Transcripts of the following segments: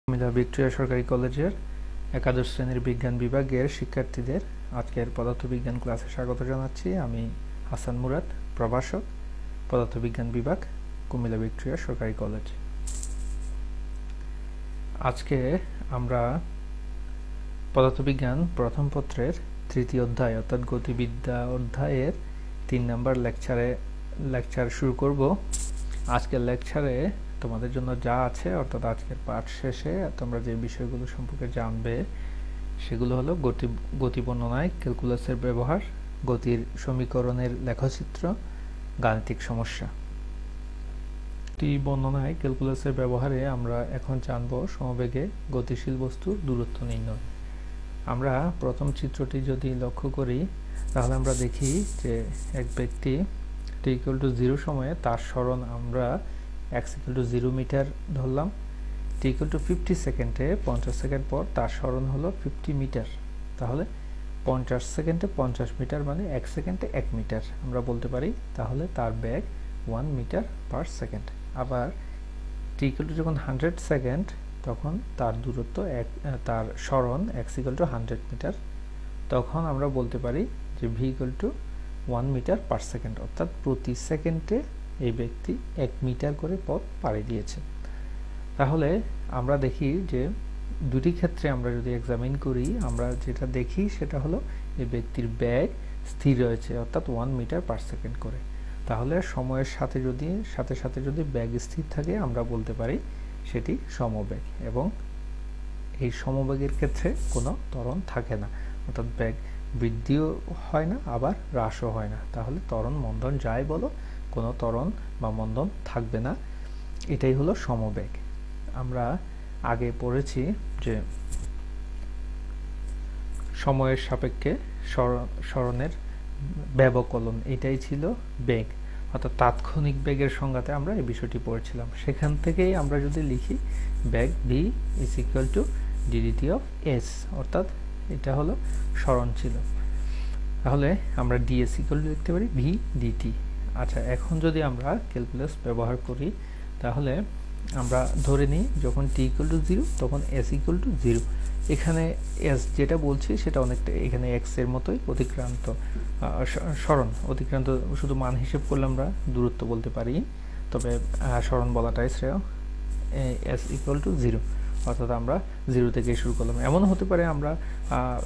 Comilla Victoria সরকারি কলেজের একাদশ শ্রেণীর বিজ্ঞান বিভাগের শিক্ষার্থীদের আজকের পদার্থবিজ্ঞান ক্লাসে স্বাগত জানাচ্ছি। আমি হাসান মুরাদ, প্রভাষক, পদার্থবিজ্ঞান বিভাগ, কুমিল্লা ভিক্টোরিয়া সরকারি কলেজ। আজকে আমরা পদার্থবিজ্ঞান প্রথম পত্রের তৃতীয় অধ্যায় অর্থাৎ গতিবিদ্যা অধ্যায়ের 3 নম্বর লেকচার শুরু করব। আজকের লেকচারে তোমাদের জন্য যা আছে অর্থাৎ আজকের পাঠ শেষে তোমরা যে বিষয়গুলো সম্পর্কে জানবে সেগুলো হলো গতি বর্ণনায় ক্যালকুলাসের ব্যবহার, গতির সমীকরণের লেখচিত্র, গাণিতিক সমস্যা। গতি বর্ণনায় ক্যালকুলাসের ব্যবহারে আমরা এখন জানব সমবেগে গতিশীল বস্তুর দূরত্ব নির্ণয়। আমরা প্রথম চিত্রটি যদি লক্ষ্য করি তাহলে আমরা দেখি যে এক ব্যক্তি t=0 সময়ে তার সরণ আমরা x=0 মিটার ধরলাম। t=50 সেকেন্ডে 50 সেকেন্ড পর তার সরণ হলো 50 মিটার। তাহলে 50 সেকেন্ডে 50 মিটার মানে 1 সেকেন্ডে 1 মিটার আমরা বলতে পারি। তাহলে তার বেগ 1 মিটার পার সেকেন্ড। আবার যখন 100 সেকেন্ড তখন তার দূরত্ব তার সরণ x=100 মিটার। তখন আমরা বলতে পারি যে v=1 মিটার পার সেকেন্ড, অর্থাৎ প্রতি সেকেন্ডে এই ব্যক্তি 1 মিটার করে পথ পাড়ি দিয়েছে। তাহলে আমরা দেখি যে দুটি ক্ষেত্রে আমরা যদি এক্সামিন করি আমরা যেটা দেখি সেটা হলো এই ব্যক্তির বেগ স্থির রয়েছে অর্থাৎ 1 মিটার পার সেকেন্ড করে। তাহলে সময়ের সাথে সাথে যদি বেগ স্থির থাকে আমরা বলতে পারি সেটি সমবেগ, এবং এই সমবেগের ক্ষেত্রে কোনো ত্বরণ থাকে না, অর্থাৎ বেগ বৃদ্ধিও হয় না আবার হ্রাসও হয় না। তাহলে ত্বরণ মন্দন যাই বলো কোনো ত্বরণ বা মন্দন থাকবে না, এটাই হলো সমবেগ। আমরা আগে পড়েছি যে সময়ের সাপেক্ষে সরণের ব্যবকলন এটাই ছিল বেগ, অর্থাৎ তাৎক্ষণিক বেগের সংজ্ঞাতে আমরা এই বিষয়টি পড়েছিলাম। সেখান থেকেই আমরা যদি লিখি বেগ v=ddt/s, অর্থাৎ এটা হলো সরণ ছিল। তাহলে আমরা ds লিখতে পারি v/dt। আচ্ছা, এখন যদি আমরা ক্যালকুলাস ব্যবহার করি তাহলে আমরা ধরে নিই যখন t=0 তখন s=0। এখানে s যেটা বলছি সেটা অনেকটা এখানে x এর মতোই অতিক্রান্ত সরণ। অতিক্রান্ত শুধু মান হিসেব করলে আমরা দূরত্ব বলতে পারি, তবে সরণ বলাটাই শ্রেয়। s=0 অর্থাৎ আমরা 0 থেকে শুরু করলাম। এমন হতে পারে আমরা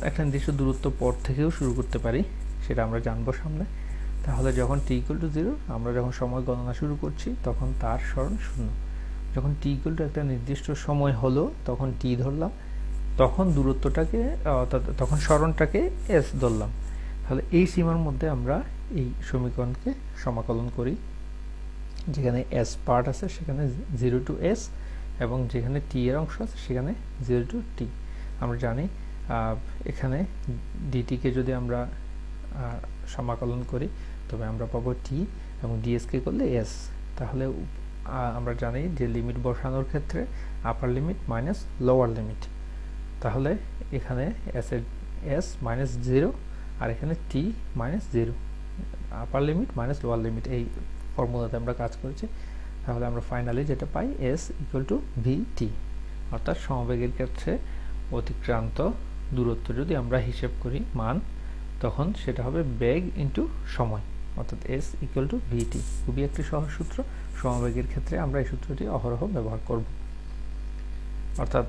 একটা নির্দিষ্ট দূরত্ব পর থেকেও শুরু করতে পারি, সেটা আমরা জানবো সামনে। তাহলে যখন t=0 আমরা যখন সময় গণনা শুরু করছি তখন তার সরণ 0। যখন t একটা নির্দিষ্ট সময় হলো তখন t ধরলাম, তখন দূরত্বটাকে অর্থাৎ তখন সরণটাকে s ধরলাম। তাহলে এই সীমার মধ্যে আমরা এই সমীকরণকে সমাকলন করি। যেখানে s পার্ট আছে সেখানে 0 to s, এবং যেখানে t এর অংশ আছে সেখানে 0 to t। আমরা জানি এখানে dt কে যদি আমরা সমাকলন করি তবে আমরা পাবো t, এবং ds কে করলে s। তাহলে আমরা জানি যে লিমিট বসানোর ক্ষেত্রে আপার লিমিট মাইনাস লোয়ার লিমিট। তাহলে এখানে s -0 আর এখানে t -0, আপার লিমিট মাইনাস লোয়ার লিমিট, এই ফর্মুলাতে আমরা কাজ করেছি। তাহলে আমরা ফাইনালি যেটা পাই s=vt, অর্থাৎ সমবেগের ক্ষেত্রে অতিক্রান্ত দূরত্ব যদি আমরা হিসেব করি মান, তখন সেটা হবে বেগ ইনটু সময়, অর্থাৎ s=vt। খুবই একটি সহজ সূত্র। সমবেগের ক্ষেত্রে আমরা এই সূত্রটি অহরহ ব্যবহার করব। অর্থাৎ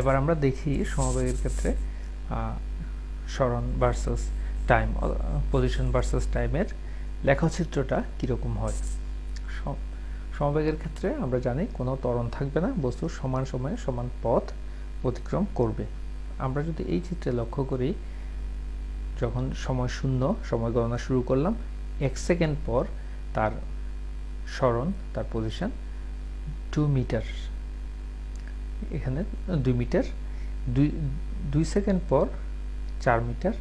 এবার আমরা দেখি সমবেগের ক্ষেত্রে সরণ ভার্সাস টাইম, পজিশন ভার্সাস টাইমের লেখচিত্রটা কীরকম হয়। সমবেগের ক্ষেত্রে আমরা জানি কোনো ত্বরণ থাকবে না, বস্তু সমান সময়ে সমান পথ অতিক্রম করবে। আমরা যদি এই চিত্রে লক্ষ্য করি, যখন সময় 0 সময় গণনা শুরু করলাম, 1 সেকেন্ড পর তার সরণ তার পজিশন 2 মিটার, এখানে 2 মিটার, 2 সেকেন্ড পর 4 মিটার,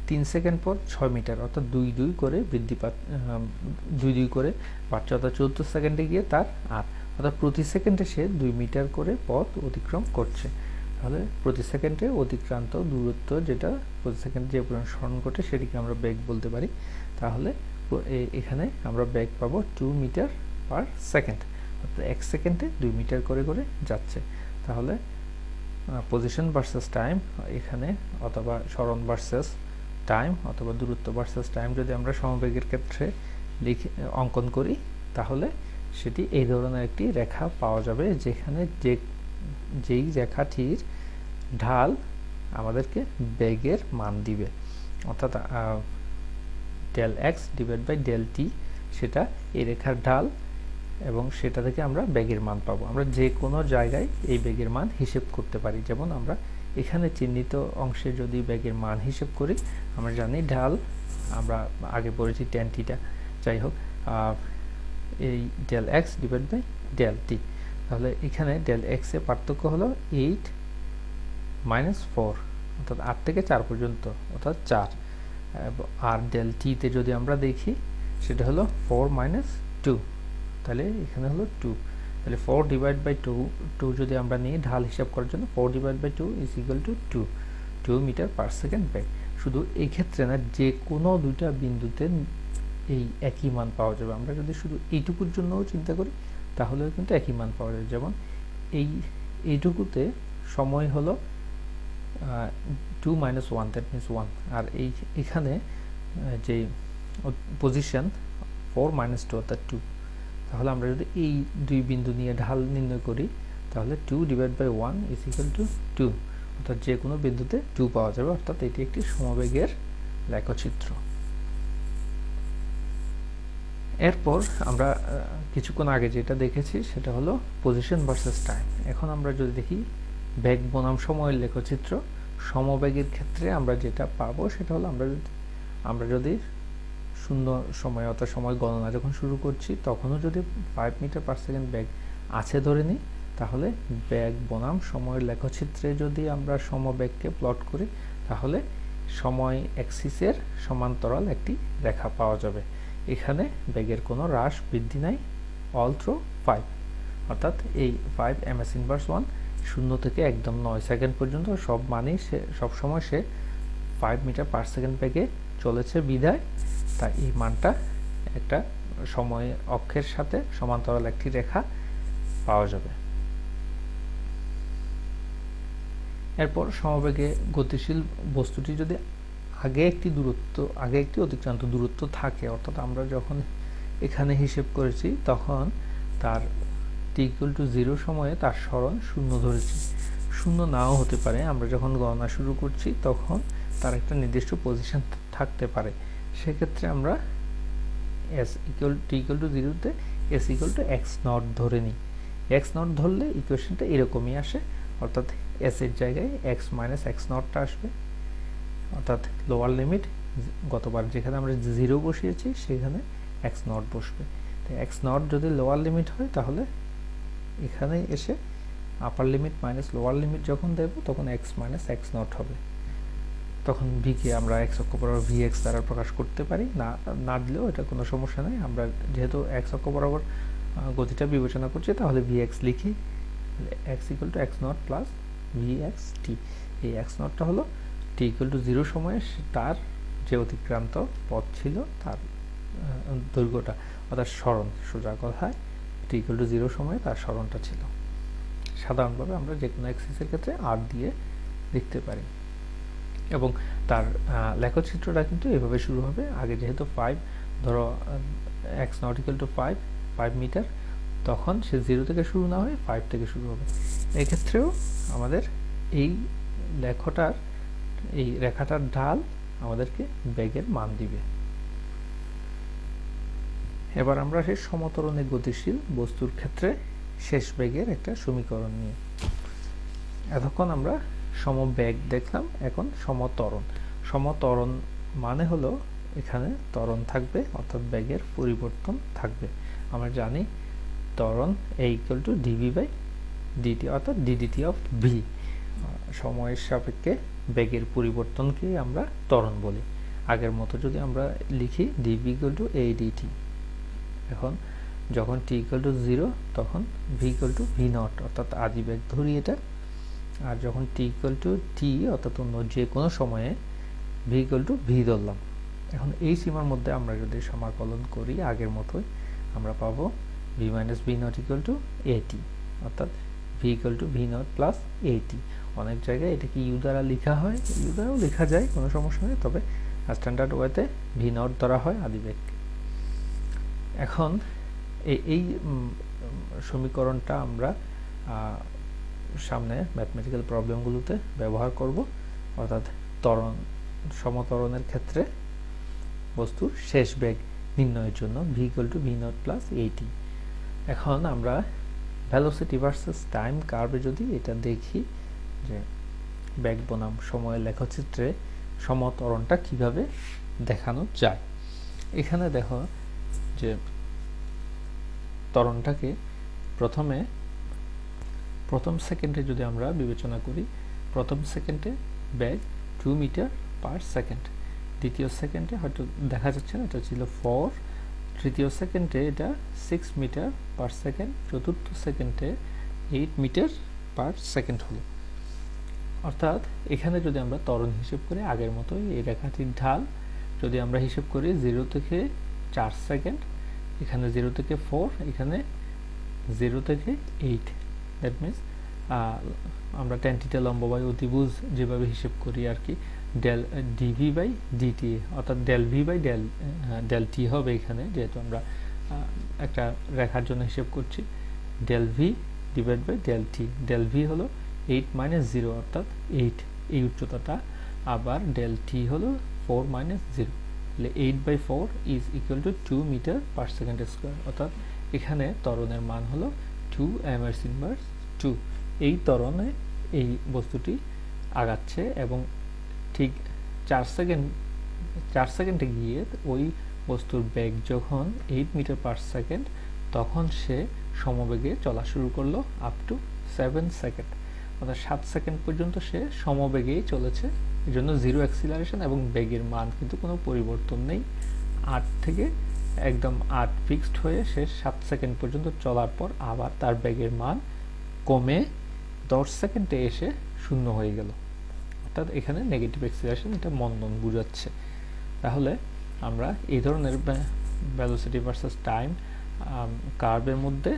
3 সেকেন্ড পর 6 মিটার, অর্থাৎ 2 করে বৃদ্ধি করে পাচ্ছে, অর্থাৎ 14 সেকেন্ডে গিয়ে তার 8, অর্থাৎ প্রতি সেকেন্ডে সে 2 মিটার করে পথ অতিক্রম করছে। তাহলে প্রতি সেকেন্ডে অতিক্রান্ত দূরত্ব যেটা প্রতি সেকেন্ডে যে পরিমাণ সরণ ঘটে সেটিকে আমরা বেগ বলতে পারি। তাহলে এখানে আমরা বেগ পাবো 2 মিটার পার সেকেন্ড, অর্থাৎ 1 সেকেন্ডে 2 মিটার করে যাচ্ছে। তাহলে পজিশন ভার্সেস টাইম এখানে, অথবা সরণ ভার্সেস টাইম, অথবা দূরত্ব ভার্সেস টাইম যদি আমরা সমবেগের ক্ষেত্রে অঙ্কন করি, তাহলে সেটি এই ধরনের একটি রেখা পাওয়া যাবে, যেখানে যেই রেখাটির ঢাল আমাদেরকে বেগের মান দিবে, অর্থাৎ del X divide by del T, সেটা এই রেখার ঢাল, এবং সেটা থেকে আমরা বেগের মান পাবো। আমরা যে কোনো জায়গায় এই বেগের মান হিসেব করতে পারি। যেমন আমরা এখানে চিহ্নিত অংশে যদি বেগের মান হিসেব করি, আমরা জানি ঢাল, আমরা আগে পড়েছি ট্যান থিটা, যাই হোক, এই del X divide by del T. তাহলে এখানে ডেল এক্স এর পার্থক্য হলো 8 মাইনাস 4, অর্থাৎ 8 থেকে 4 পর্যন্ত, অর্থাৎ 4। আর ডেল টিতে যদি আমরা দেখি, সেটা হলো 4 মাইনাস 2, তাহলে এখানে হলো 2। তাহলে 4 ডিভাইড বাই 2 যদি আমরা নিই ঢাল হিসাব করার জন্য, 4 divide by 2 is equal to 2 metre per second বেগ। শুধু এই ক্ষেত্রে না, যে কোনো দুইটা বিন্দুতে এই একই মান পাওয়া যাবে। আমরা যদি শুধু এইটুকুর জন্যও চিন্তা করি, তাহলেও কিন্তু একই মান পাওয়া যাবে। যেমন এইটুকুতে সময় হলো 2 minus 1, দ্যাট মিনস 1, আর এখানে যে পজিশন 4 minus 2, অর্থাৎ 2। তাহলে আমরা যদি এই দুই বিন্দু নিয়ে ঢাল নির্ণয় করি, তাহলে 2 divide by 1 is equal to 2, অর্থাৎ যে কোনো বিন্দুতে 2 পাওয়া যাবে। অর্থাৎ এটি একটি সমবেগের লেখচিত্র। এরপর আমরা কিছুক্ষণ আগে যেটা দেখেছি, সেটা হলো পজিশন ভার্সেস টাইম। এখন আমরা যদি দেখি বেগ বনাম সময়ের লেখচিত্র, সমবেগের ক্ষেত্রে আমরা যেটা পাবো, সেটা হলো আমরা যদি শূন্য সময়, অর্থাৎ সময় গণনা যখন শুরু করছি, তখনও যদি 5 মিটার পার সেকেন্ড বেগ আছে ধরে নিই, তাহলে বেগ বনাম সময়ের লেখচিত্রে যদি আমরা সমবেগকে প্লট করি, তাহলে সময় অ্যাক্সিসের সমান্তরাল একটি রেখা পাওয়া যাবে। এখানে বেগের কোনো হ্রাস বৃদ্ধি নাই, অল থ্রু 5, অর্থাৎ এই 5 ms ইনভার্স 1 শূন্য থেকে একদম 9 সেকেন্ড পর্যন্ত সব মানেই সবসময় সে 5 মিটার পার সেকেন্ড বেগে চলেছে বিধায়, তাই এই মানটা একটা সময় অক্ষের সাথে সমান্তরাল একটি রেখা পাওয়া যাবে। এরপর সমবেগে গতিশীল বস্তুটি যদি আগে একটি অতিক্রান্ত দূরত্ব থাকে, অর্থাৎ আমরা যখন এখানে হিসেব করেছি, তখন তার t=0 সময়ে তার সরণ 0 ধরেছি। 0 নাও হতে পারে, আমরা যখন গণনা শুরু করছি তখন তার একটা নির্দিষ্ট পজিশন থাকতে পারে। সেক্ষেত্রে আমরা t=0 তে s=x0 ধরে নিই। x0 ধরলে ইকুয়েশনটা এরকমই আসে, অর্থাৎ s এর জায়গায় x মাইনাস x0টা আসবে, অর্থাৎ লোয়ার লিমিট, গতবার যেখানে আমরা 0 বসিয়েছি সেখানে x0 বসবে। তো x0 যদি লোয়ার লিমিট হয়, তাহলে এখানে এসে আপার লিমিট মাইনাস লোয়ার লিমিট যখন দেব, তখন x মাইনাস x0 হবে। তখন v কে আমরা x অক্ষ বরাবর vx দ্বারা প্রকাশ করতে পারি, না দিলেও এটা কোনো সমস্যা নেই। আমরা যেহেতু x অক্ষ বরাবর গতিটা বিবেচনা করছি, তাহলে vx লিখি, x=x0 প্লাস vxt। এই x0টা হলো t=0 সময়ে তার যে অতিক্রান্ত পথ ছিল, তার দৈর্ঘ্যটা, অর্থাৎ সরণ, সোজা কথায় t=0 সময়ে তার সরণটা ছিল। সাধারণভাবে আমরা যে কোনো এক্সিসের ক্ষেত্রে r দিয়ে লিখতে পারি। এবং তার লেখচিত্রটা কিন্তু এভাবে শুরু হবে। আগে যেহেতু 5, ধরো x0=5 মিটার, তখন সে 0 থেকে শুরু না হয়ে 5 থেকে শুরু হবে। এক্ষেত্রেও আমাদের এই রেখাটার ঢাল আমাদেরকে বেগের মান দিবে। এবার আমরা সেই সমত্বরণে গতিশীল বস্তুর ক্ষেত্রে শেষ বেগের একটা সমীকরণ নিয়ে, এতক্ষণ আমরা সমবেগ দেখলাম, এখন সমত্বরণ। সমত্বরণ মানে হলো এখানে ত্বরণ থাকবে, অর্থাৎ বেগের পরিবর্তন থাকবে। আমরা জানি ত্বরণ a=dv/dt, অর্থাৎ ddt অফ v। সময়ের সাপেক্ষে বেগের পরিবর্তনকে আমরা ত্বরণ বলি। আগের মতো যদি আমরা লিখি dv=adt, এখন যখন t=0 তখন v=v0, অর্থাৎ আদি বেগ ধরি এটা। আর যখন t=t, অর্থাৎ অন্য যে কোনো সময়ে v=v ধরলাম। এখন এই সীমার মধ্যে আমরা যদি সমাকলন করি আগের মতোই, আমরা পাবো v - v0 = at, অর্থাৎ V equal to V not plus at. অনেক জায়গায় এটাকে ইউ দ্বারা লেখা হয়, ইউ দ্বারাও লেখা যায়, কোনো সমস্যা নেই, তবে স্ট্যান্ডার্ড ওয়েতে ভি নট ধরা হয় আদিবেগ। এখন এই সমীকরণটা আমরা সামনে ম্যাথমেটিক্যাল প্রবলেমগুলোতে ব্যবহার করব, অর্থাৎ সমত্বরণের ক্ষেত্রে বস্তুর শেষ বেগ নির্ণয়ের জন্য V equal to V not plus at. এখন আমরা ভেলোসিটি ভার্সেস টাইম কার্ভে যদি এটা দেখি যে বেগ বনাম সময়ের লেখচিত্রে সমত্বরণটা কিভাবে দেখানো যায়। এখানে দেখো যে ত্বরণটাকে প্রথম সেকেন্ডে যদি আমরা বিবেচনা করি, প্রথম সেকেন্ডে বেগ 2 মিটার পার সেকেন্ড, দ্বিতীয় সেকেন্ডে হয়তো দেখা যাচ্ছে না, এটা ছিল 4, তৃতীয় সেকেন্ডে এটা 6 মিটার পার সেকেন্ড, চতুর্থ সেকেন্ডে 8 মিটার পার সেকেন্ড হলো। অর্থাৎ এখানে যদি আমরা ত্বরণ হিসেব করি আগের মতোই, এই রেখাটির ঢাল যদি আমরা হিসেব করি 0 থেকে 4 সেকেন্ড, এখানে 0 থেকে 4, এখানে 0 থেকে 8, দ্যাট মিনস আমরা tan θ লম্ব বাই অতিভুজ যেভাবে হিসেব করি আর কি, ডেল ডিভি বাই ডিটি, অর্থাৎ del v by del t হবে এখানে, যেহেতু আমরা একটা রেখার জন্য হিসেব করছি। Del V divide by del T, del v হলো 8 মাইনাস 0 অর্থাৎ 8 এই উচ্চতাটা, আবার ডেল টি হলো 4 মাইনাস 0, তাহলে 8/4 is equal to 2 metre per second square. অর্থাৎ এখানে ত্বরণের মান হলো 2 ms ইনভার্স 2। এই ত্বরণে এই বস্তুটি আগাচ্ছে এবং ঠিক 4 সেকেন্ডে গিয়ে ওই বস্তুর বেগ যখন 8 মিটার পার সেকেন্ড, তখন সে সমবেগে চলা শুরু করলো আপ টু 7 সেকেন্ড, অর্থাৎ 7 সেকেন্ড পর্যন্ত সে সমবেগেই চলেছে। এই জন্য জিরো অ্যাক্সিলারেশন এবং বেগের মান কিন্তু কোনো পরিবর্তন নেই। 8 থেকে একদম 8 ফিক্সড হয়ে সে 7 সেকেন্ড পর্যন্ত চলার পর আবার তার বেগের মান কমে 10 সেকেন্ডে এসে শূন্য হয়ে গেল, অর্থাৎ এখানে নেগেটিভ অ্যাক্সিলারেশন, এটা মন্দন বোঝাচ্ছে। তাহলে আমরা এই ধরনের ভেলোসিটি ভার্সেস টাইম কার্ভের মধ্যে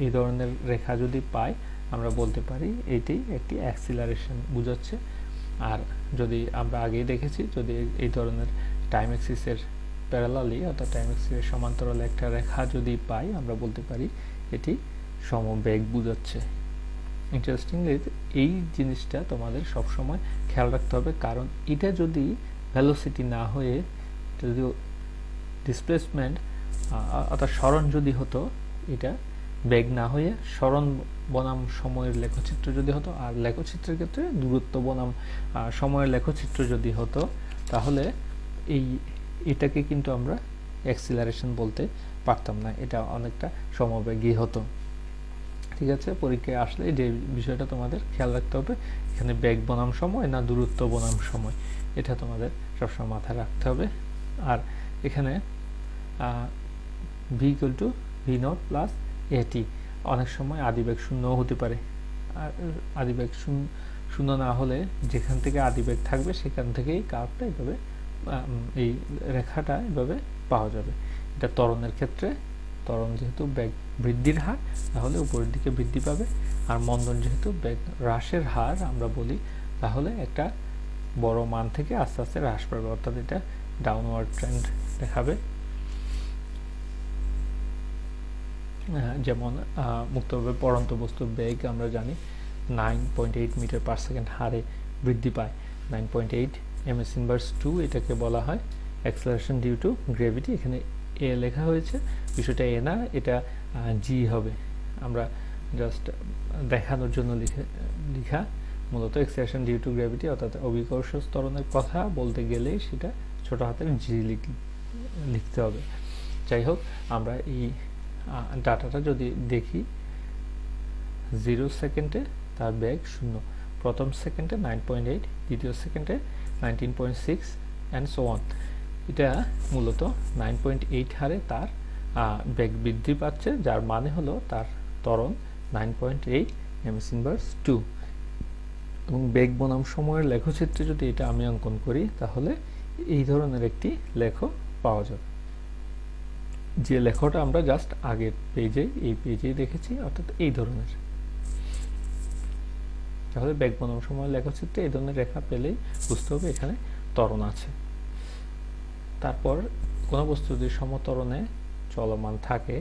এই ধরনের রেখা যদি পাই, আমরা বলতে পারি এটি একটি অ্যাক্সিলারেশন বোঝাচ্ছে। আর যদি আমরা আগেই দেখেছি, যদি এই ধরনের টাইম অ্যাক্সিসের প্যারালালি অর্থাৎ টাইম অ্যাক্সিসের সমান্তরাল একটা রেখা যদি পাই, আমরা বলতে পারি এটি সমবেগ বোঝাচ্ছে। ইন্টারেস্টিংলি এই জিনিসটা তোমাদের সবসময় খেয়াল রাখতে হবে, কারণ এটা যদি ভেলোসিটি না হয়ে, যদি ডিসপ্লেসমেন্ট অর্থাৎ সরণ যদি হতো, এটা বেগ না হয়ে সরণ বনাম সময়ের লেখচিত্র যদি হতো, আর লেখচিত্রের ক্ষেত্রে দূরত্ব বনাম সময়ের লেখচিত্র যদি হতো, তাহলে এটাকে কিন্তু আমরা অ্যাক্সিলারেশন বলতে পারতাম না, এটা অনেকটা সমবেগী হতো। ঠিক আছে, পরীক্ষায় আসলে যে বিষয়টা তোমাদের খেয়াল রাখতে হবে, এখানে বেগ বনাম সময় না দূরত্ব বনাম সময়, এটা তোমাদের সবসময় মাথায় রাখতে হবে। আর এখানে V equal to V not plus এটি, অনেক সময় আদিবেগ শূন্যও হতে পারে। আর আদিবেগ শূন্য না হলে যেখান থেকে আদিবেগ থাকবে সেখান থেকেই কার্ভটা এভাবে, এই রেখাটা এভাবে পাওয়া যাবে। এটা ত্বরণের ক্ষেত্রে, ত্বরণ যেহেতু বেগ বৃদ্ধির হার, তাহলে উপরের দিকে বৃদ্ধি পাবে, আর মন্দন যেহেতু বেগ হ্রাসের হার আমরা বলি, তাহলে একটা বড় মান থেকে আস্তে আস্তে হ্রাস পাবে, অর্থাৎ এটা ডাউনওয়ার্ড ট্রেন্ড দেখাবে। যেমন মুক্তভাবে পড়ন্ত বস্তুর বেগ আমরা জানি 9.8 মিটার পার সেকেন্ড হারে বৃদ্ধি পায়, 9.8 ms ইনভার্স 2, এটাকে বলা হয় অ্যাক্সেলারেশন ডিউ টু গ্র্যাভিটি। এখানে এ লেখা হয়েছে, বিষয়টা এ না, এটা জি হবে, আমরা জাস্ট দেখানোর জন্য লিখা। মূলত অ্যাক্সেলারেশন ডিউ টু গ্র্যাভিটি অর্থাৎ অভিকর্ষ ত্বরণের কথা বলতে গেলেই সেটা ছোট হাতের জি লিখতে হবে। যাই হোক, আমরা এই ডাটাটা যদি দেখি, 0 সেকেন্ডে তার বেগ 0, প্রথম সেকেন্ডে 9.8, দ্বিতীয় সেকেন্ডে 19.6 অ্যান্ড সো অন। এটা মূলত 9.8 হারে তার বেগ বৃদ্ধি পাচ্ছে, যার মানে হলো তার ত্বরণ 9.8 ms ইনভার্স 2। এবং বেগ বনাম সময়ের লেখচিত্রে যদি এটা আমি অঙ্কন করি, তাহলে এই ধরনের একটি লেখ পাওয়া যাবে, যে লেখাটা আমরা জাস্ট আগের পেজে, এই পেজেই দেখেছি, অর্থাৎ এই ধরনের। তাহলে বেগ বনাম সময় লেখচিত্রে এই ধরনের রেখা পেলেই বুঝতে হবে এখানে ত্বরণ আছে। তারপর কোনো বস্তু যদি সমত্বরণে চলমান থাকে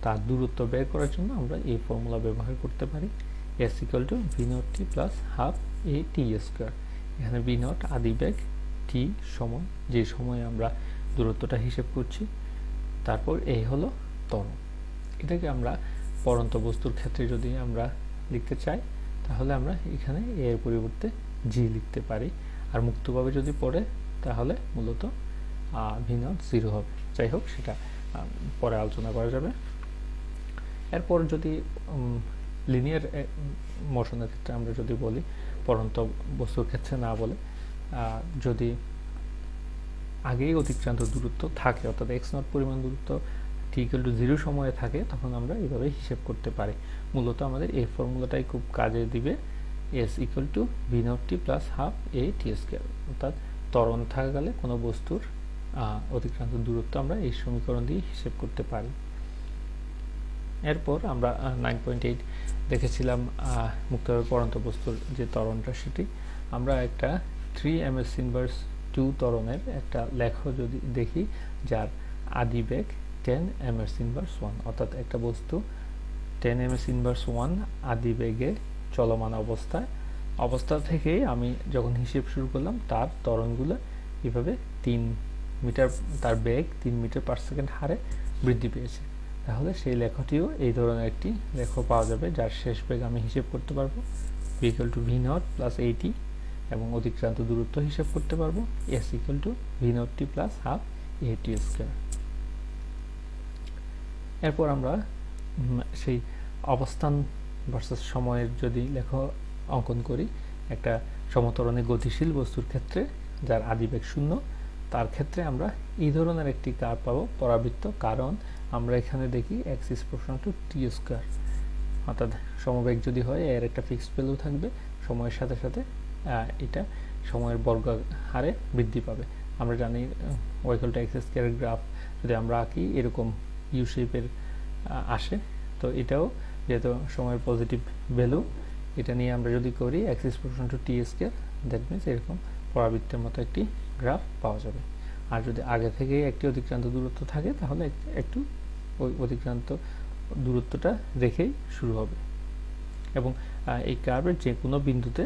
তার দূরত্ব বের করার জন্য আমরা এই ফর্মুলা ব্যবহার করতে পারি, s = v0t plus half a t square. এখানে v0 আদিবেগ, t সময়, যে সময়ে আমরা দূরত্বটা হিসেব করছি, তারপর এই হলো ত্বরণ। এটাকে আমরা পড়ন্ত বস্তুর ক্ষেত্রে যদি আমরা লিখতে চাই তাহলে আমরা এখানে a এর পরিবর্তে g লিখতে পারি, আর মুক্তভাবে যদি পড়ে তাহলে মূলত v0 0 হবে। যাই হোক, সেটা পরে আলোচনা করা যাবে। এরপর যদি লিনিয়ার মোশনের ক্ষেত্রে আমরা যদি বলি, পড়ন্ত বস্তুর ক্ষেত্রে না বলে, যদি আগেই অতিক্রান্ত দূরত্ব থাকে, অর্থাৎ x0 পরিমাণ দূরত্ব t = 0 সময়ে থাকে, তখন আমরা এইভাবে হিসেব করতে পারি। মূলত আমাদের এই ফর্মুলাটাই খুব কাজে দিবে, s = v0t plus half a t square. অর্থাৎ ত্বরণ থাকাকালে কোনো বস্তুর অতিক্রান্ত দূরত্ব আমরা এই সমীকরণ দিয়ে হিসেব করতে পারি। এরপর আমরা 9.8 দেখেছিলাম মুক্তভাবে পড়ন্ত বস্তুর যে ত্বরণটা, সেটি আমরা একটা 3 ms ইনভার্স 2 ত্বরণের একটা লেখ যদি দেখি, যার আদিবেগ 10 ms ইনভার্স 1, অর্থাৎ একটা বস্তু 10 ms ইনভার্স 1 আদিবেগে চলমান অবস্থা থেকে আমি যখন হিসেব শুরু করলাম, তার ত্বরণগুলো এভাবে 3 মিটার, তার বেগ 3 মিটার পার সেকেন্ড হারে বৃদ্ধি পেয়েছে। তাহলে সেই লেখটিও এই ধরনের একটি লেখ পাওয়া যাবে, যার শেষ বেগ আমি হিসেব করতে পারবো v = v0 প্লাস 80, এবং অতিক্রান্ত দূরত্ব হিসেব করতে পারবো s = v0t plus half a t square. এরপর আমরা সেই অবস্থান ভার্সাস সময়ের যদি লেখ অঙ্কন করি, একটা সমত্বরণে গতিশীল বস্তুর ক্ষেত্রে যার আদিবেগ 0, তার ক্ষেত্রে আমরা এই ধরনের একটি কার্ভ পাবো, পরাবৃত্ত, কারণ আমরা এখানে দেখি x = t স্কয়ার, অর্থাৎ সমবেগ যদি হয় এর একটা ফিক্সড ভ্যালু থাকবে, সময়ের সাথে সাথে এটা সময়ের বর্গ হারে বৃদ্ধি পাবে। আমরা জানি y = x স্কয়ারের গ্রাফ যদি আমরা আঁকি এরকম ইউ শেপের আসে, তো এটাও যেহেতু সময়ের পজিটিভ ভ্যালু, এটা নিয়ে আমরা যদি করি x = t square, that means এরকম পরাবৃত্তের মতো একটি গ্রাফ পাওয়া যাবে। আর যদি আগে থেকে একটি অতিক্রান্ত দূরত্ব থাকে তাহলে একটু ওই অতিক্রান্ত দূরত্বটা রেখেই শুরু হবে, এবং এই কার্ভের যে কোনো বিন্দুতে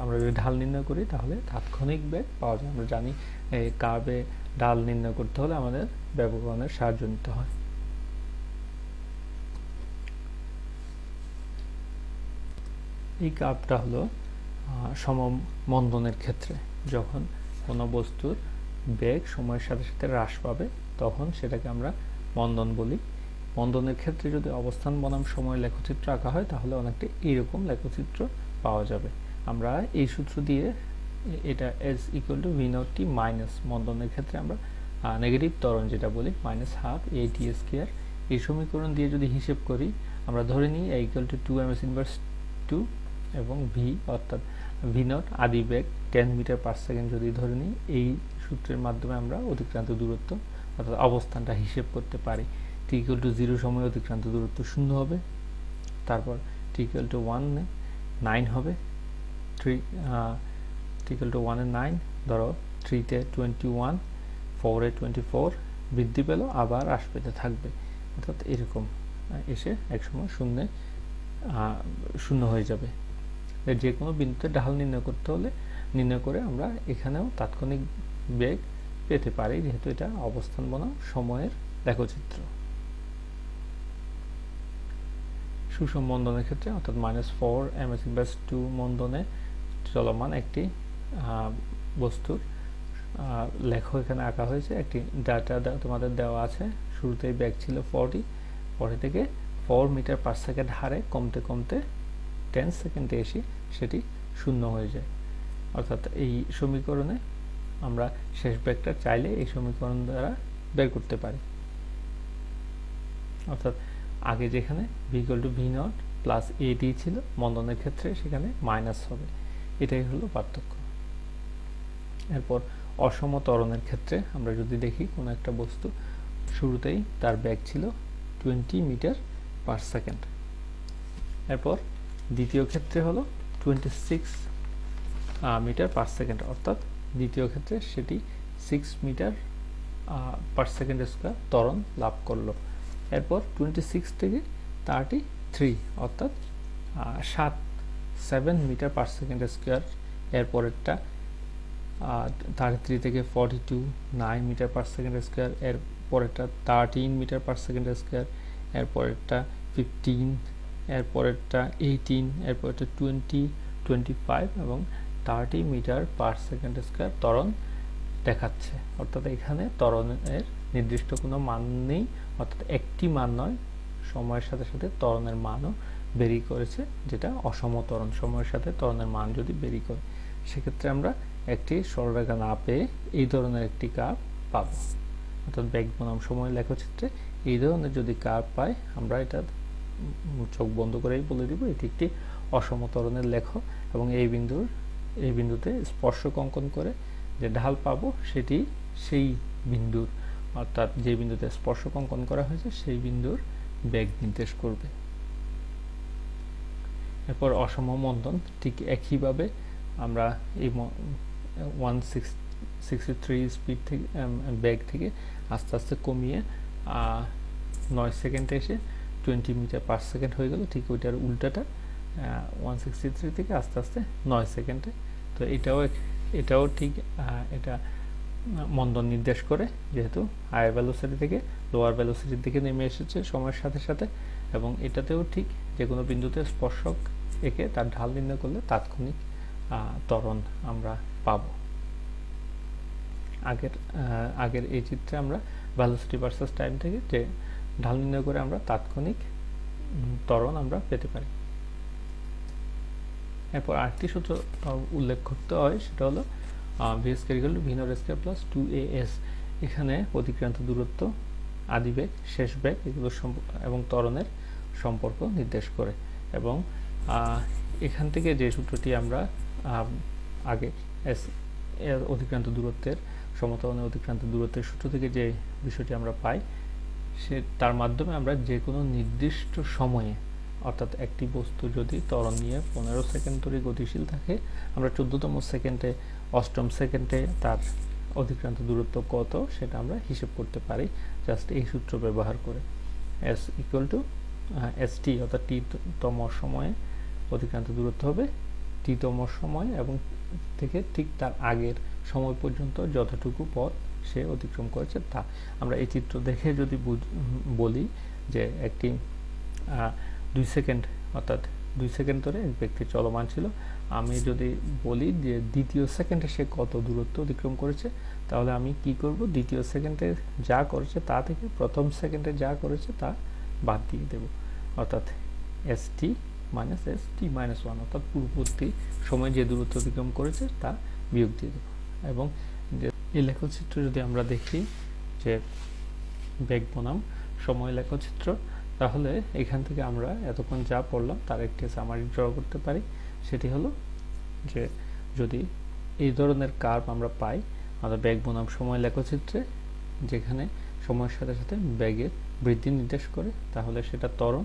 আমরা যদি ঢাল নির্ণয় করি তাহলে তাৎক্ষণিক বেগ পাওয়া যায়। আমরা জানি এই কার্ভে ঢাল নির্ণয় করতে হলে আমাদের ব্যবকরণের সাহায্য নিতে হয়। এই কার্ভটা হলো সমমন্দনের ক্ষেত্রে, যখন কোনো বস্তুর বেগ সময়ের সাথে সাথে হ্রাস পাবে তখন সেটাকে আমরা মন্দন বলি। মন্দনের ক্ষেত্রে যদি অবস্থান বনাম সময় লেখচিত্র আঁকা হয় তাহলে অনেকটা এইরকম লেখচিত্র পাওয়া যাবে। আমরা এই সূত্র দিয়ে এটা s = v0t মাইনাস মন্দনের ক্ষেত্রে আমরা নেগেটিভ ত্বরণ যেটা বলি minus half a t square, এই সমীকরণ দিয়ে যদি হিসেব করি, আমরা ধরে নিই a = 2 ms ইনভার্স 2 এবং v অর্থাৎ v0 আদিবেগ 10 মিটার পার সেকেন্ড যদি ধরে নিই, এই সূত্রের মাধ্যমে আমরা অতিক্রান্ত দূরত্ব অর্থাৎ অবস্থানটা হিসেব করতে পারি। t = 0 সময়ে অতিক্রান্ত দূরত্ব 0 হবে, তারপর t = 1 9 হবে, t = 1 এ 9, ধরো 3 তে 21, 4 এ 24 বৃদ্ধি পেল, আবার হ্রাস পেতে থাকবে, অর্থাৎ এরকম এসে একসময় শূন্য হয়ে যাবে। যে কোনো বিন্দুতে ঢাল নির্ণয় করে আমরা এখানেও তাৎক্ষণিক বেগ পেতে পারি, যেহেতু এটা অবস্থান বনাম সময়ের লেখচিত্র। সুষম মন্দনের ক্ষেত্রে অর্থাৎ -4 ms ইনভার্স 2 মন্দনে চলমান একটি বস্তুর লেখ এখানে আঁকা হয়েছে। একটি ডাটা তোমাদের দেওয়া আছে, শুরুতেই বেগ ছিল 40, পরে থেকে 4 মিটার পার সেকেন্ড হারে কমতে কমতে 10 সেকেন্ডে এসে সেটি শূন্য হয়ে যায়। অর্থাৎ এই সমীকরণে আমরা শেষ বেগটা চাইলে এই সমীকরণ দ্বারা বের করতে পারি। অর্থাৎ আগে যেখানে v = v0 প্লাস at ছিল, মন্দনের ক্ষেত্রে সেখানে মাইনাস হবে, এটাই হলো পার্থক্য। এরপর অসম ত্বরণের ক্ষেত্রে আমরা যদি দেখি কোনো একটা বস্তু শুরুতেই তার বেগ ছিল 20 মিটার পার সেকেন্ড, এরপর দ্বিতীয় ক্ষেত্রে হলো 26 মিটার পার সেকেন্ড, অর্থাৎ দ্বিতীয় ক্ষেত্রে সেটি 6 মিটার পার সেকেন্ড স্কোয়ার ত্বরণ লাভ করলো। এরপর 26 থেকে 33 অর্থাৎ 7 মিটার পার সেকেন্ড স্কোয়ার। এরপরেরটা 33 থেকে 42 9 মিটার পার সেকেন্ড স্কোয়ার। এরপরেরটা 13 মিটার পার সেকেন্ড স্কোয়ার। এরপরেরটা 15, এরপরেরটা 18, এরপরেরটা 20, 25 এবং 30 মিটার পার সেকেন্ড স্কোয়ার ত্বরণ দেখাচ্ছে। অর্থাৎ এখানে ত্বরণের নির্দিষ্ট কোনো মান নেই, অর্থাৎ একটি মান নয়, সময়ের সাথে সাথে ত্বরণের মানও বেরি করেছে, যেটা অসম ত্বরণ। সময়ের সাথে ত্বরণের মান যদি বেরি করে, সেক্ষেত্রে আমরা একটি সরলরেখা না পেয়ে এই ধরনের একটি কার্ভ পাব। অর্থাৎ বেগ বনাম সময় লেখচিত্রে এই ধরনের যদি কার্ভ পাই, আমরা এটা চোখ বন্ধ করেই বলে দিব এটি একটি অসম ত্বরণের লেখ, এবং এই বিন্দুতে স্পর্শক অঙ্কন করে যে ঢাল পাবো সেটি সেই বিন্দুর, অর্থাৎ যে বিন্দুতে স্পর্শক অঙ্কন করা হয়েছে সেই বিন্দুর বেগ নির্দেশ করবে। এরপর অসম মন্দন ঠিক একইভাবে আমরা এই 163 স্পিড থেকে বেগ থেকে আস্তে আস্তে কমিয়ে 9 সেকেন্ডে এসে 20 মিটার পার সেকেন্ড হয়ে গেল। ঠিক ওইটার উল্টাটা 163 থেকে আস্তে আস্তে 9 সেকেন্ডে। তো এটাও ঠিক এটা মন্দন নির্দেশ করে, যেহেতু হায়ার ভেলোসিটি থেকে লোয়ার ভেলোসিটির দিকে নেমে এসেছে সময়ের সাথে সাথে। এবং এটাতেও ঠিক যে কোনো বিন্দুতে স্পর্শক এঁকে তার ঢাল নির্ণয় করলে তাৎক্ষণিক ত্বরণ আমরা পাব। আগের এই চিত্রে আমরা ভেলোসিটি ভার্সাস টাইম থেকে যে ঢাল নির্ণয় করে আমরা তাৎক্ষণিক ত্বরণ আমরা পেতে পারি। এরপর আরেকটি সূত্র উল্লেখ করতে হয়, সেটা হলো V square equal to V naught square plus 2as। এখানে অতিক্রান্ত দূরত্ব, আদি বেগ, শেষ বেগ এগুলো এবং ত্বরণের সম্পর্ক নির্দেশ করে। এবং এখান থেকে যে সূত্রটি আমরা আগে অতিক্রান্ত দূরত্বের, সমত্বরণের অতিক্রান্ত দূরত্বের সূত্র থেকে যে বিষয়টি আমরা পাই, তার মাধ্যমে আমরা যে কোনো নির্দিষ্ট সময়ে, অর্থাৎ একটি বস্তু যদি ত্বরণ নিয়ে 15 সেকেন্ড ধরে গতিশীল থাকে, আমরা 14তম সেকেন্ডে, 8ম সেকেন্ডে তার অতিক্রান্ত দূরত্ব কত সেটা আমরা হিসেব করতে পারি জাস্ট এই সূত্র ব্যবহার করে। s ইকুয়াল টু st, অর্থাৎ t-তম সময়ে অতিক্রান্ত দূরত্ব হবে t-তম সময় এবং থেকে ঠিক তার আগের সময় পর্যন্ত যতটুকু পথ সে অতিক্রম করেছে তা। আমরা এই চিত্র দেখে যদি বলি যে একটি 2 সেকেন্ড, অর্থাৎ 2 সেকেন্ড ধরে এক ব্যক্তি চলমান ছিল, আমি যদি বলি যে দ্বিতীয় সেকেন্ডে সে কত দূরত্ব অতিক্রম করেছে, তাহলে আমি কি করব, দ্বিতীয় সেকেন্ডে যা করেছে তা থেকে প্রথম সেকেন্ডে যা করেছে তা বাদ দিয়ে দেব, অর্থাৎ st মাইনাস st মাইনাস 1, অর্থাৎ পূর্ববর্তী সময় যে দূরত্ব অতিক্রম করেছে তা বিয়োগ দিয়ে দেব। এবং এই লেখচিত্র যদি আমরা দেখি যে বেগ বনাম সময় লেখচিত্র, তাহলে এখান থেকে আমরা এতক্ষণ যা পড়লাম তার একটি সামারি ড্র করতে পারি। সেটি হলো যে যদি এই ধরনের কার্ভ আমরা পাই, আমরা বেগ বনাম সময় লেখচিত্রে, যেখানে সময়ের সাথে সাথে বেগের বৃদ্ধি নির্দেশ করে, তাহলে সেটা ত্বরণ।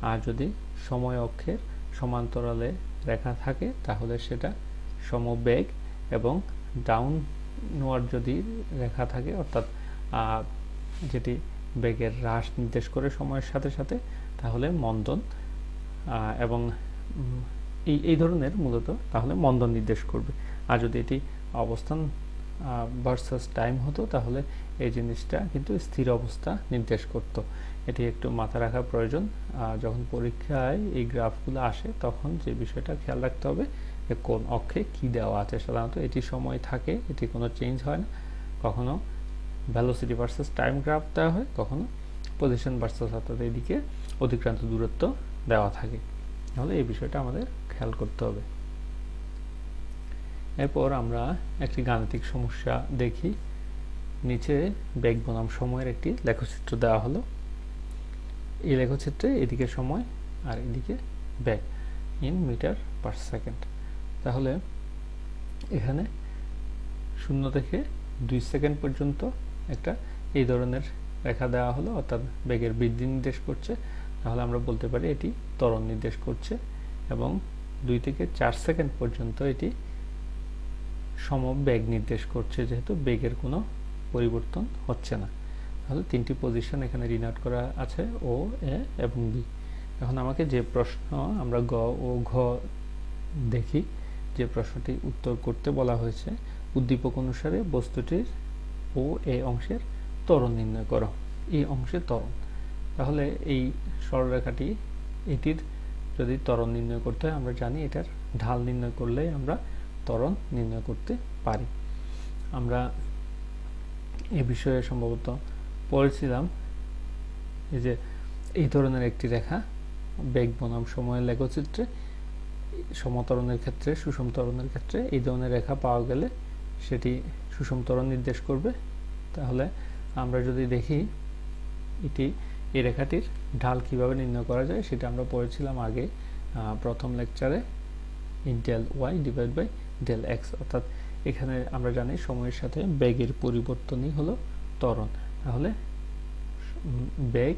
আর যদি সময় অক্ষের সমান্তরালে রেখা থাকে, তাহলে সেটা সমবেগ। এবং ডাউনওয়ার্ড যদি রেখা থাকে, অর্থাৎ যেটি বেগের হ্রাস নির্দেশ করে সময়ের সাথে সাথে, তাহলে মন্দন। এবং এই ধরনের মূলত তাহলে মন্দন নির্দেশ করবে। আর যদি এটি অবস্থান ভার্সাস টাইম হতো, তাহলে এই জিনিসটা কিন্তু স্থির অবস্থা নির্দেশ করত। এটি একটু মাথা রাখা প্রয়োজন। যখন পরীক্ষায় এই গ্রাফগুলো আসে, তখন যে বিষয়টা খেয়াল রাখতে হবে যে কোন অক্ষে কি দেওয়া আছে। সাধারণত এটি সময় থাকে, এটি কোনো চেঞ্জ হয় না। কখনো ভেলোসিটি ভার্সাস টাইম গ্রাফ দেওয়া হয়, কখনো পজিশন ভার্সাস, অর্থাৎ এদিকে অতিক্রান্ত দূরত্ব দেওয়া থাকে। তাহলে এই বিষয়টা আমাদের খেয়াল করতে হবে। এরপর আমরা একটি গাণিতিক সমস্যা দেখি। নিচে বেগ বনাম সময়ের একটি লেখচিত্র দেওয়া হলো। এই লেখচিত্রে এদিকে সময় আর এদিকে বেগ ইন মিটার পার সেকেন্ড। তাহলে এখানে 0 থেকে 2 সেকেন্ড পর্যন্ত একটা এই ধরনের রেখা দেওয়া হলো, অর্থাৎ বেগের বৃদ্ধি নির্দেশ করছে। তাহলে আমরা বলতে পারি এটি ত্বরণ নির্দেশ করছে। এবং 2 থেকে 4 সেকেন্ড পর্যন্ত এটি সমবেগ নির্দেশ করছে, যেহেতু বেগের কোনো পরিবর্তন হচ্ছে না। তাহলে তিনটি পজিশন এখানে ডিনোট করা আছে, ও, এ এবং বি। এখন আমাকে যে প্রশ্ন আমরা গ ও ঘ দেখি, যে প্রশ্নটি উত্তর করতে বলা হয়েছে, উদ্দীপক অনুসারে বস্তুটির ও এ অংশের ত্বরণ নির্ণয় করো। এই অংশের ত্বরণ, তাহলে এই সরলরেখাটি, এটির যদি ত্বরণ নির্ণয় করতে হয়, আমরা জানি এটার ঢাল নির্ণয় করলেই আমরা ত্বরণ নির্ণয় করতে পারি। আমরা এ বিষয়ে সম্ভবত পড়েছিলাম এই যে এই ধরনের একটি রেখা বেগ বনাম সময়ের লেখচিত্রে সমত্বরণের ক্ষেত্রে, সুষম ত্বরণের ক্ষেত্রে এই ধরনের রেখা পাওয়া গেলে সেটি সুষম ত্বরণ নির্দেশ করবে। তাহলে আমরা যদি দেখি এই রেখাটির ঢাল কিভাবে নির্ণয় করা যায়, সেটা আমরা পড়েছিলাম আগে প্রথম লেকচারে, del Y divide by del x. অর্থাৎ এখানে আমরা জানি সময়ের সাথে বেগের পরিবর্তনই হলো ত্বরণ। তাহলে বেগ,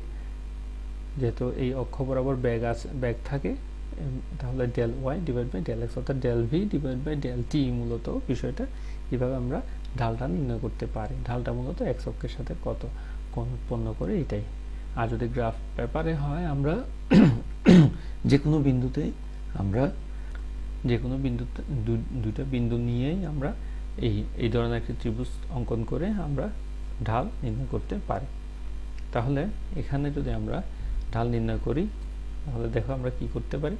যেহেতু এই অক্ষ বরাবর বেগ থাকে, তাহলে del Y divide by del x, অর্থাৎ del V divide by del T মূলত বিষয়টা। এইভাবে আমরা ঢালটা নির্ণয় করতে পারি। ঢালটা মূলত এক্স অক্ষের সাথে কত কোণ উৎপন্ন করে, এটাই। আর যদি গ্রাফ পেপারে হয়, আমরা যে কোনো বিন্দুতে দুইটা বিন্দু নিয়েই আমরা এই ধরনের একটি ত্রিভুজ অঙ্কন করে আমরা ঢাল নির্ণয় করতে পারি। তাহলে এখানে যদি আমরা ঢাল নির্ণয় করি, তাহলে দেখো আমরা কি করতে পারি।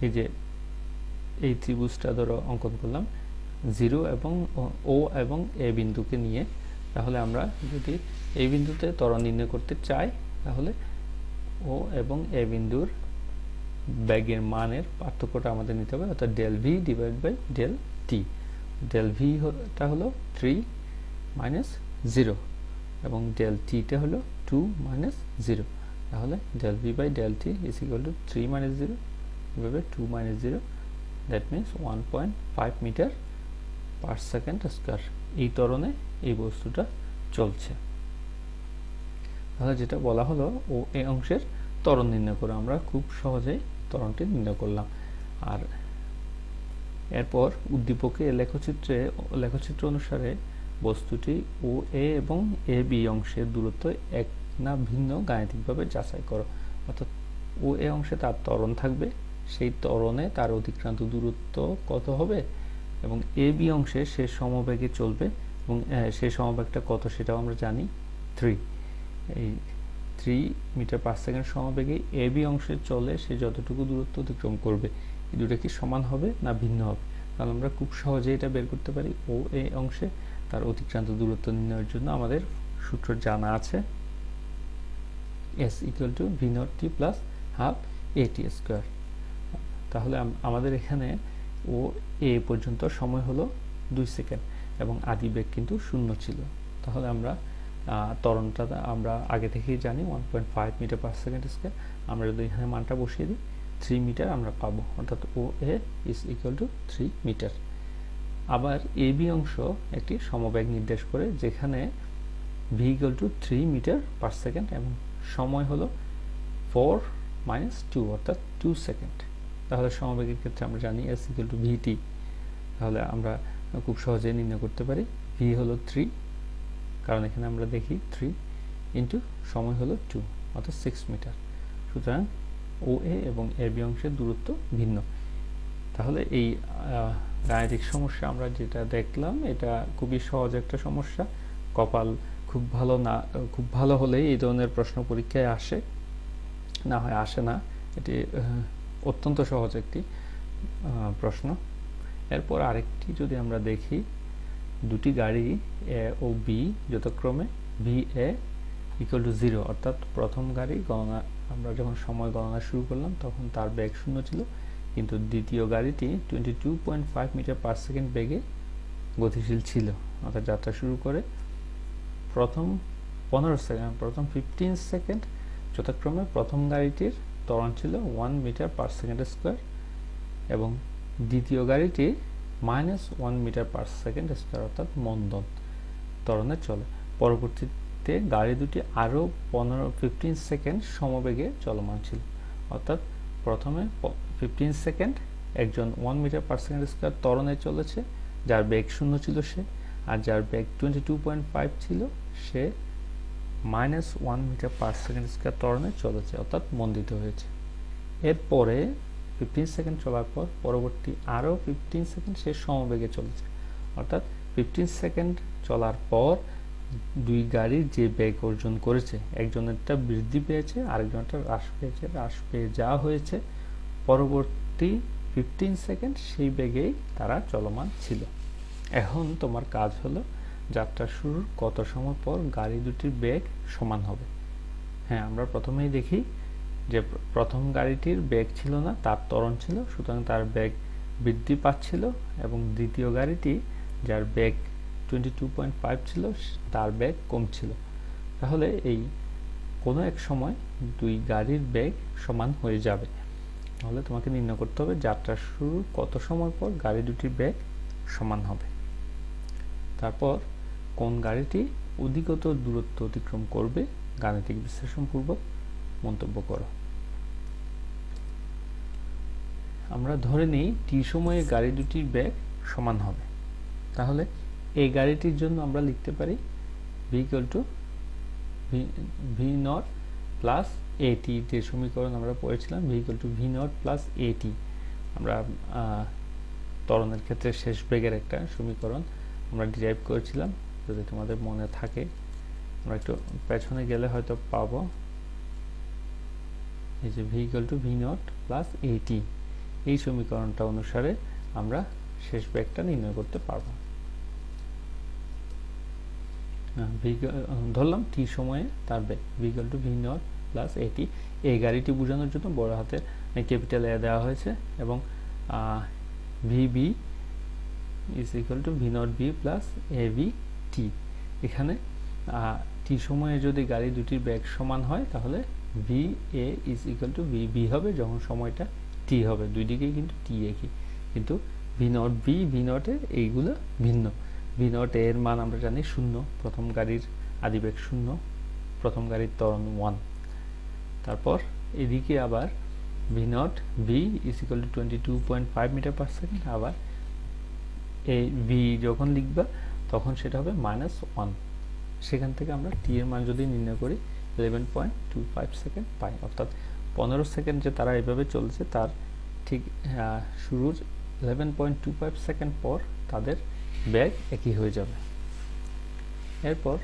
এই যে এই ত্রিভুজটা ধরো অঙ্কন করলাম 0 এবং ও এবং এ বিন্দুকে নিয়ে। তাহলে আমরা যদি এই বিন্দুতে ত্বরণ নির্ণয় করতে চাই, তাহলে ও এবং এ বিন্দুর বেগের মানের পার্থক্যটা আমাদের নিতে হবে, অর্থাৎ del V divide by del T. Del ভিটা হলো 3 মাইনাস 0 এবং ডেল টিটা হলো 2 মাইনাস 0। তাহলে del v by del t is equal to 3 minus 0 এভাবে 2 minus 0, that means 1.5 metre per second square. এই ত্বরণে এই বস্তুটা চলছে। তাহলে যেটা বলা হলো, ও এ অংশের ত্বরণ নির্ণয় করে আমরা খুব সহজেই ত্বরণটি নির্ণয় করলাম। আর এরপর উদ্দীপকে লেখচিত্র অনুসারে বস্তুটি ও এ এবং এ বি অংশের দূরত্ব এক না ভিন্ন গাণিতিকভাবে যাচাই করো। অর্থাৎ ও এ অংশে তার ত্বরণ থাকবে, সেই ত্বরণে তার অতিক্রান্ত দূরত্ব কত হবে, এবং এ বি অংশে সে সমবেগে চলবে, এবং সেই সমবেগটা কত সেটাও আমরা জানি 3। এই 3 মিটার পার সেকেন্ড সমবেগে এ বি অংশে চলে সে যতটুকু দূরত্ব অতিক্রম করবে, এই দুটো কি সমান হবে না ভিন্ন হবে। তাহলে আমরা খুব সহজে এটা বের করতে পারি। ও এ অংশে তার অতিক্রান্ত দূরত্ব নির্ণয়ের জন্য আমাদের সূত্র জানা আছে, s equal to V naught T plus half A T square. তাহলে আমাদের এখানে ও এ পর্যন্ত সময় হলো 2 সেকেন্ড এবং আদি বেগ কিন্তু 0 ছিল। তাহলে আমরা ত্বরণটা আমরা আগে থেকেই জানি 1.5 মিটার পার সেকেন্ড স্কয়ার। আমরা যদি এখানে মানটা বসিয়ে দিই 3 মিটার আমরা পাবো, অর্থাৎ O A is equal to 3 metre. আবার এ বি অংশ একটি সমবেগ নির্দেশ করে, যেখানে v equal to 3 metre per second এবং সময় হলো 4 মাইনাস 2 অর্থাৎ 2 সেকেন্ড। তাহলে সমবেগের ক্ষেত্রে আমরা জানি এস ইকুয়াল টু ভিটি। তাহলে আমরা খুব সহজেই নির্ণয় করতে পারি ভি হলো 3, কারণ এখানে আমরা দেখি 3 ইন্টু সময় হলো 2 অর্থাৎ 6 মিটার। সুতরাং ও এ এবং এ বি অংশের দূরত্ব ভিন্ন। তাহলে এই গাণিতিক সমস্যা আমরা যেটা দেখলাম, এটা খুবই সহজ একটা সমস্যা। কপাল খুব ভালো হলেই এই ধরনের প্রশ্ন পরীক্ষায় আসে, না হয় আসে না। এটি অত্যন্ত সহজ একটি প্রশ্ন। এরপর আরেকটি যদি আমরা দেখি, দুটি গাড়ি এ ও বি যথাক্রমে ভি এ ইকুয়াল টু 0, অর্থাৎ প্রথম গাড়ি গণনা আমরা যখন সময় গণনা শুরু করলাম তখন তার বেগ 0 ছিল, কিন্তু দ্বিতীয় গাড়িটি 22.5 মিটার পার সেকেন্ড বেগে গতিশীল ছিল। অর্থাৎ যাত্রা শুরু করে প্রথম 15 সেকেন্ড যথাক্রমে প্রথম গাড়িটির ত্বরণ ছিল 1 মিটার পার সেকেন্ড স্কয়ার এবং দ্বিতীয় গাড়িটি -1 মিটার পার সেকেন্ড স্কয়ার অর্থাৎ মন্দন ত্বরণে চলে। পরবর্তীতে গাড়ি দুটি আরও 15 সেকেন্ড সমবেগে চলমান ছিল। অর্থাৎ প্রথমে 15 সেকেন্ড একজন 1 মিটার পার সেকেন্ড স্কয়ার ত্বরণে চলেছে, যার বেগ 0 ছিল সে, আর যার বেগ 22.5 ছিল সে -1 মিটার পার সেকেন্ড স্কয়ার ত্বরণে চলেছে, অর্থাৎ মন্দিত হয়েছে। এরপরে 15 সেকেন্ড চলার পর পরবর্তী আরও 15 সেকেন্ড সে সমবেগে চলেছে, অর্থাৎ 15 সেকেন্ড চলার পর দুই গাড়ির যে বেগ অর্জন করেছে, একজনেরটা বৃদ্ধি পেয়েছে আরেকজনেরটা হ্রাস পেয়েছে, হ্রাস পেয়ে যা হয়েছে পরবর্তী 15 সেকেন্ড সেই বেগেই তারা চলমান ছিল। এখন তোমার কাজ হলো যাত্রা শুরুর কত সময় পর গাড়ি দুটির বেগ সমান হবে। হ্যাঁ, আমরা প্রথমেই দেখি যে প্রথম গাড়িটির বেগ ছিল না, তার ত্বরণ ছিল, সুতরাং তার বেগ বৃদ্ধি পাচ্ছিল, এবং দ্বিতীয় গাড়িটি যার বেগ 22.5 ছিল তার বেগ কমছিল। তাহলে এই কোনো এক সময় দুই গাড়ির বেগ সমান হয়ে যাবে। তাহলে তোমাকে নির্ণয় করতে হবে যাত্রা শুরুর কত সময় পর গাড়ি দুটির বেগ সমান হবে। তারপর কোন গাড়িটি অধিকতর দূরত্ব অতিক্রম করবে গাণিতিক বিশ্লেষণপূর্বক মন্তব্য করো। আমরা ধরে নিই টি সময়ে গাড়ি দুটির বেগ সমান হবে। তাহলে এই গাড়িটির জন্য আমরা লিখতে পারি ভি নট প্লাস এটি, যে সমীকরণ আমরা পড়েছিলাম ভি নট প্লাস এটি। আমরা ত্বরণের ক্ষেত্রে শেষ বেগের একটা সমীকরণ আমরা ডিরাইভ করেছিলাম, যদি তোমাদের মনে থাকে। আমরা একটু পেছনে গেলে হয়তো পাবো, এই যে ভি নট প্লাস এটি, এই সমীকরণটা অনুসারে আমরা শেষ বেগটা নির্ণয় করতে পারবো। ধরলাম টি সময়ে তার বেগ ভি নট প্লাস এটি। এই গাড়িটি বোঝানোর জন্য বড় হাতের ক্যাপিটাল এ দেওয়া হয়েছে, এবং v B is equal to V naught B plus a v t. এখানে টি সময়ে যদি গাড়ি দুটির বেগ সমান হয় তাহলে v A is equal to v B হবে যখন সময়টা টি হবে। দুই দিকেই কিন্তু টি একই, কিন্তু ভি নট বি ভি নটের এইগুলো ভিন্ন। ভি নট এর মান আমরা জানি 0, প্রথম গাড়ির আদিবেগ 0, প্রথম গাড়ির ত্বরণ 1। তারপর এদিকে আবার v naught v is equal to 22.5 metre per second. আবার এই ভি যখন লিখবা তখন সেটা হবে -1। সেখান থেকে আমরা টি এর মান যদি নির্ণয় করি 11.25 সেকেন্ড পাই, অর্থাৎ 15 সেকেন্ড যে তারা এভাবে চলছে তার ঠিক শুরুর 11.25 সেকেন্ড পর তাদের বেগ একই হয়ে যাবে। এরপর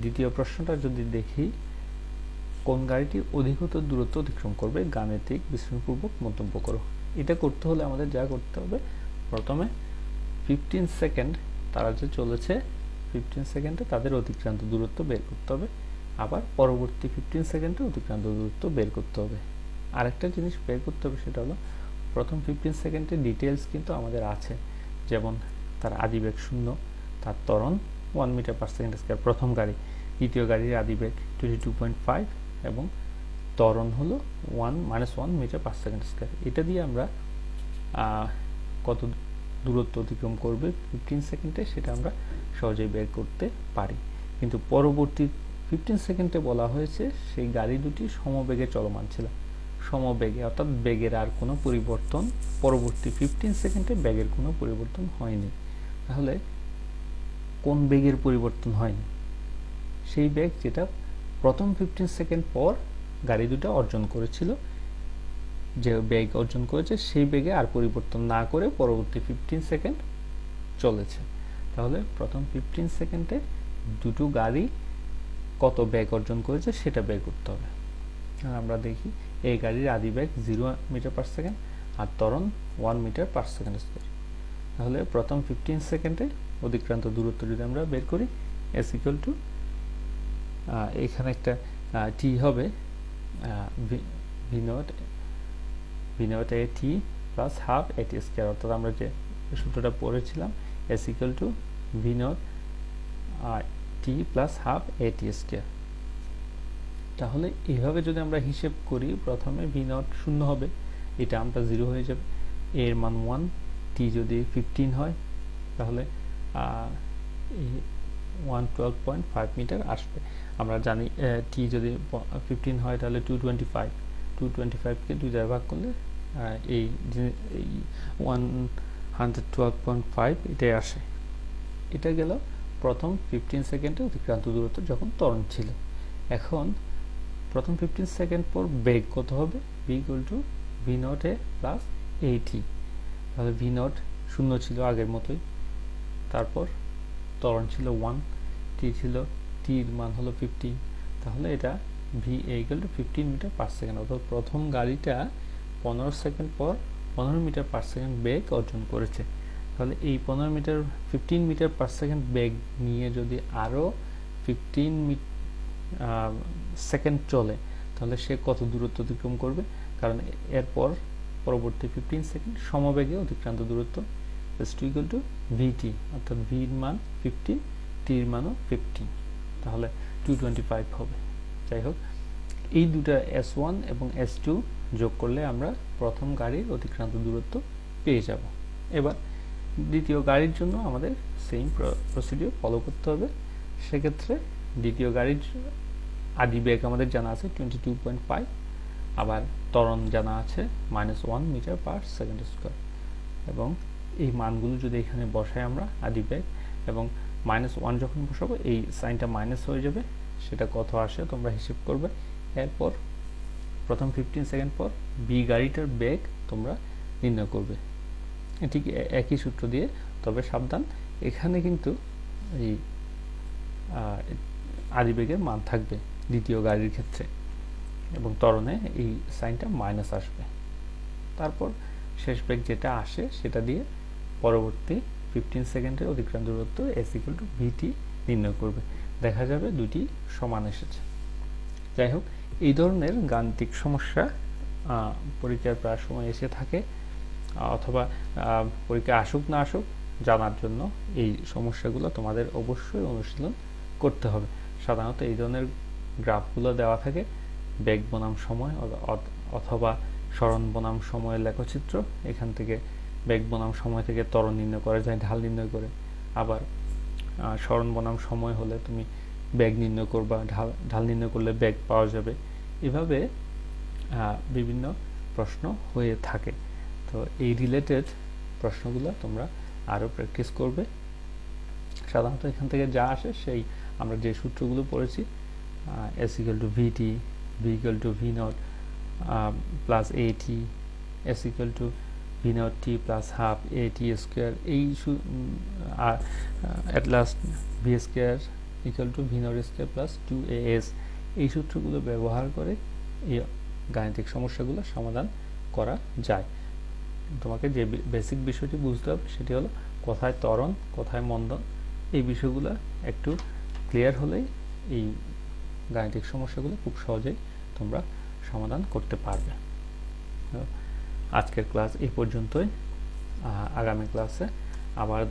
দ্বিতীয় প্রশ্নটা যদি দেখি, কোন গাড়িটি অধিকতর দূরত্ব অতিক্রম করবে গাণিতিক বিশ্লেষণপূর্বক মন্তব্য করো। এটা করতে হলে আমাদের যা করতে হবে, প্রথমে 15 সেকেন্ড তারা যে চলেছে 15 সেকেন্ডে তাদের অতিক্রান্ত দূরত্ব বের করতে হবে, আবার পরবর্তী 15 সেকেন্ডে অতিক্রান্ত দূরত্ব বের করতে হবে। আরেকটা জিনিস বের করতে হবে, সেটা হলো প্রথম 15 সেকেন্ডের ডিটেলস কিন্তু আমাদের আছে, যেমন তার আদিবেগ 0, তার ত্বরণ 1 মিটার পার সেকেন্ড স্কয়ার প্রথম গাড়ি, দ্বিতীয় গাড়ির আদিবেগ 22.5 এবং ত্বরণ হলো -1 মিটার পার সেকেন্ড স্কয়ার। এটা দিয়ে আমরা কত দূরত্ব অতিক্রম করবে 15 সেকেন্ডে সেটা আমরা সহজেই বের করতে পারি। কিন্তু পরবর্তী 15 সেকেন্ডে বলা হয়েছে সেই গাড়ি দুটি সমবেগে চলমান ছিল, সমবেগে, অর্থাৎ বেগের আর কোনো পরিবর্তন পরবর্তী 15 সেকেন্ডে বেগের কোনো পরিবর্তন হয়নি। তাহলে কোন বেগের পরিবর্তন হয়নি? সেই বেগ যেটা প্রথম 15 সেকেন্ড পর গাড়ি দুটো অর্জন করেছিল, যে বেগ অর্জন করেছে সেই বেগে আর পরিবর্তন না করে পরবর্তী 15 সেকেন্ড চলেছে। তাহলে প্রথম 15 সেকেন্ডে দুটো গাড়ি কত বেগ অর্জন করেছে সেটা বের করতে হবে। আমরা দেখি এই গাড়ির আদিবেগ 0 মিটার পার সেকেন্ড আর ত্বরণ 1 মিটার পার সেকেন্ড স্কয়ার। তাহলে প্রথম 15 সেকেন্ডে অতিক্রান্ত দূরত্ব যদি আমরা বের করি এস ইকুয়াল টু, এখানে একটা টি হবে V not a T plus half এটি স্কয়ার, অর্থাৎ আমরা যে সূত্রটা পড়েছিলাম S equal to V naught T plus half এটি স্কয়ার। তাহলে এইভাবে যদি আমরা হিসেব করি, প্রথমে ভি নট 0 হবে, এটা আমরা 0 হয়ে যাবে, এর মান 1, টি যদি 15 হয় তাহলে 112.5 মিটার আসবে। আমরা জানি টি যদি 15 হয় তাহলে 225 কে 2 দ্বারা ভাগ করলে এই 112.5 এটাই আসে। এটা গেল প্রথম 15 সেকেন্ডে অতিক্রান্ত দূরত্ব যখন ত্বরণ ছিল। এখন প্রথম 15 সেকেন্ড পর বেগ কত হবে? v v0 a plus at। তাহলে v0 শূন্য ছিল আগের মতোই, তারপর ত্বরণ ছিল 1, t ছিল, t এর মান হলো 15, তাহলে এটা va 15 মিটার পার সেকেন্ড, অর্থাৎ প্রথম গাড়িটা 15 সেকেন্ড পর 15 মিটার পার সেকেন্ড বেগ অর্জন করেছে। তাহলে এই 15 মিটার পার সেকেন্ড বেগ নিয়ে যদি আরও 15 সেকেন্ড চলে, তাহলে সে কত দূরত্ব অতিক্রম করবে? কারণ এরপর পরবর্তী 15 সেকেন্ড সমবেগে অতিক্রান্ত দূরত্ব = vt, অর্থাৎ v এর মান 15, t এর মানও 15, তাহলে 225 হবে। যাই হোক, এই দুটা s1 এবং s2 যোগ করলে আমরা প্রথম গাড়ির অতিক্রান্ত দূরত্ব পেয়ে যাব। এবার দ্বিতীয় গাড়ির জন্য আমাদের সেম প্রসিডিউর ফলো করতে হবে। সেক্ষেত্রে দ্বিতীয় গাড়ির আদি বেগ আমাদের জানা আছে 22.5, আবার ত্বরণ জানা আছে -1 মিটার পার সেকেন্ড স্কয়ার, এবং এই মানগুলো যদি এখানে বসাই আমরা আদি বেগ এবং -1 যখন বসাবো এই সাইনটা মাইনাস হয়ে যাবে, সেটা কত আসে তোমরা হিসাব করবে। এরপর প্রথম 15 সেকেন্ড পর বি গাড়িটার বেগ তোমরা নির্ণয় করবে ঠিক একই সূত্র দিয়ে। তবে সাবধান, এখানে কিন্তু এই আদিবেগের মান থাকবে দ্বিতীয় গাড়ির ক্ষেত্রে, এবং ত্বরণে এই সাইনটা মাইনাস আসবে। তারপর শেষ বেগ যেটা আসে সেটা দিয়ে পরবর্তী 15 সেকেন্ডের অতিক্রান্ত দূরত্ব s = vt নির্ণয় করবে। দেখা যাবে দুটি সমান এসেছে। যাই হোক, এই ধরনের গাণিতিক সমস্যা পরীক্ষার প্রায় সময় এসে থাকে, অথবা পরীক্ষা আসুক না আসুক জানার জন্য এই সমস্যাগুলো তোমাদের অবশ্যই অনুশীলন করতে হবে। সাধারণত এই ধরনের গ্রাফগুলো দেওয়া থাকে বেগ বনাম সময় অথবা সরণ বনাম সময়ের লেখচিত্র। এখান থেকে বেগ বনাম সময় থেকে ত্বরণ নির্ণয় করা যায় ঢাল নির্ণয় করে, আবার সরণ বনাম সময় হলে তুমি বেগ নির্ণয় করবা, ঢাল নির্ণয় করলে বেগ পাওয়া যাবে। এভাবে বিভিন্ন প্রশ্ন হয়ে থাকে। তো এই রিলেটেড প্রশ্নগুলো তোমরা আরও প্র্যাকটিস করবে। সাধারণত এখান থেকে যা আসে সেই আমরা যে সূত্রগুলো পড়েছি, s = vt, v = v0 plus at, s = v0t plus half at square, এই at last v square = v0 square plus 2as, এই সূত্রগুলো ব্যবহার করে এই গাণিতিক সমস্যাগুলো সমাধান করা যায়। তোমাকে যে বেসিক বিষয়টি বুঝতে হবে সেটি হলো কোথায় ত্বরণ কোথায় মন্দন, এই বিষয়গুলো একটু ক্লিয়ার হলেই এই গাণিতিক সমস্যাগুলো খুব সহজেই তোমরা সমাধান করতে পারবে। আজকের ক্লাস এই পর্যন্তই। আগামী ক্লাসে আবার